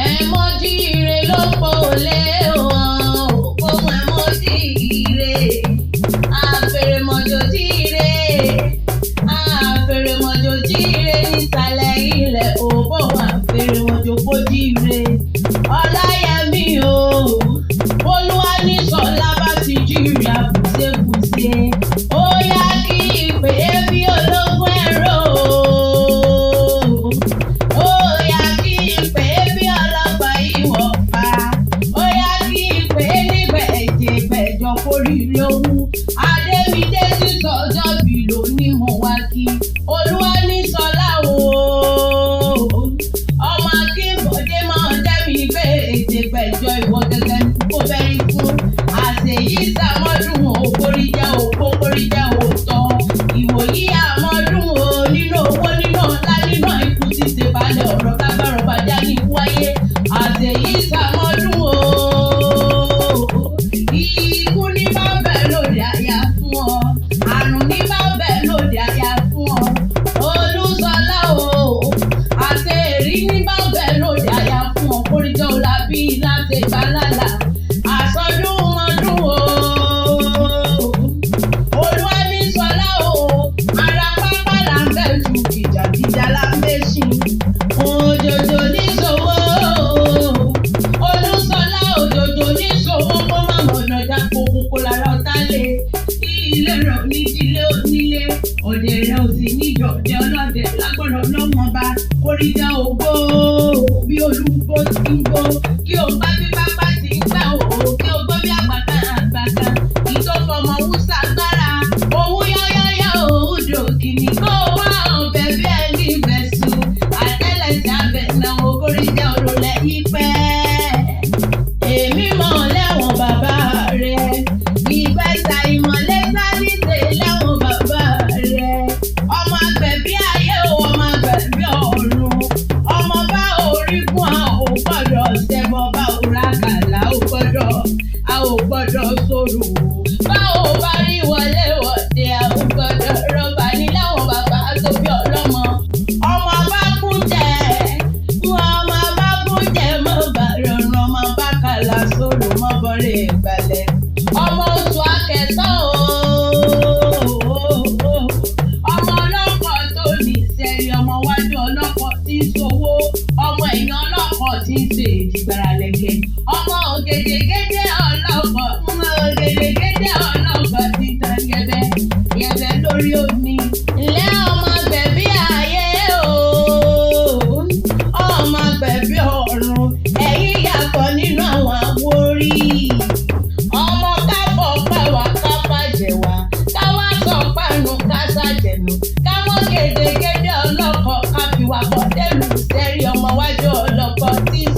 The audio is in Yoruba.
Ẹ̀mọ́dìire ló pọ̀ lé wọn, òpómọ ẹ̀mọ́dìire. Àfèrèmọ̀jòdìire, àfèrèmọ̀jòdìire nísàlẹ̀ ilẹ̀ òbó àfèrèmọ̀jòbódìire. Ọláyẹmí o, Olúwaníṣọlá bá ti jíire àbùsẹ̀bùsẹ̀. Ó yá kí ìpè bí ológun ẹ̀rọ. Ó yá kí ìpè bí ọlọ́gbà ìwọ̀fà. Ó yá kí ìpè níbẹ̀ ẹ̀jẹ̀ ìpẹ̀jọ kórìíre owó. Adémídé ti sọjọ́ bí lónìí mo wá kí. Olúwaníṣọlá o, ọmọ Akínbọ̀dé máa dẹ́mi gbé ètè ìpẹ̀jọ ìwọ gẹ́gẹ́ ní kó bẹ́rí fún. Àṣeyí sàmọ́dún òkórí jẹ́ òkókórí jẹ́ òótọ́. Ìwòyí àmọ́dún o, nínú owó nínú ọ̀la nínú ikú ti ṣe balẹ̀ ọ̀rọ̀ kábàárọ̀ bàjá ní wáyé. Àṣeyí sàmọ́dún o, ikú ní bá bẹ̀ lóde àyà fún ọ, àrùn ní bá bẹ̀ lóde àyà fún ọ. Olúṣọlá o, àṣeyìí ní bá bẹ̀ lóde àyà fún ọ. Kórìjọ́ ọ̀la bí láti balala. Àsọdún ọdún o, Olúwaníṣọlá o, ara pápá là ń bẹ̀ ju gìjàgìjà là ń bẹ̀ sí. Òjòjò níṣòwò, Olúṣọlá òjòjò níṣòwò kó má mọ̀nà jápò kókó lára ọ̀tá lé. Ilé rẹ̀ onídìílé onílé, ọ̀dẹ̀ rẹ̀ ò sì níjọ̀dẹ̀ ọlọ́dẹ lágbọ̀dọ̀ lọ́mọba. Kórìjà ògbó bí olúgbó ti ń gbó, kí o bá bí pápá ti ń gbà o, kí o gbọ́ bí àgbàkan àgbàkan. Ìtòfọmọ wúsà gbára, owó yáyáyá òun dòkìní kó wá ọbẹ̀ bí ẹni bẹ̀sùn. Àtẹ́lẹsẹ̀ abẹ̀ náà kórìjà òrùlẹ̀ yí pẹ́. Èmi mọ̀ lẹ́wọ̀n bàbá rẹ̀, ìgbésà ìmọ̀lẹ́ sáré lẹ́wọ̀n bàbá rẹ̀. Ọmọ agbẹ̀bí ayé o, ọmọ agbẹ̀bí ọ̀run. Ọmọ bá orígun a ò gbọ́dọ̀ ṣẹbọ, bá ò rákàlà a ò gbọ́dọ̀ sọ̀rọ̀. Bá ò bá rí wọlé wọ̀de a ò gbọ́dọ̀ rọ́bà ní láwọn bàbá tó bí ọlọ́mọ. Ọmọ bá kún jẹ, ọmọ bá kún jẹ mọ́ bá rọrùn, ọmọ bá kàlà sọ̀rọ̀ mọ́ bọ́lẹ̀ ìgbàlẹ̀. Ọmọ oṣù akẹ́sàn o, ọmọ ọlọ́kọ̀ tó ní sẹ́rí, ọmọ wájú ọlọ́kọ̀ tí ń ṣòwò, ọmọ ẹ̀yìn ọlọ́kọ̀ tí ń ṣe ìdìgbàrà lẹ̀kẹ̀. Ọmọ ògèdègédé ọlọ́kọ̀, ọmọ ògèdègédé ọlọ́kọ̀ tí ń tan yẹ̀bẹ̀ lórí omi. Ilé ọmọ agbẹ̀bí ayé o, ọmọ agbẹ̀bí ọ̀run, ẹ̀yin yàtọ̀ nínú àwọn àwórí. Ọmọ kábọ̀ pàwá kápá jẹ̀wá, káwá sọ pánu kásá jẹ̀nu, káwọ́ gèdègédé ọlọ́kọ̀ káfíwá kọ́ dẹ́lu sẹ́rí, ọmọ wájú ọlọ́kọ̀ tí ń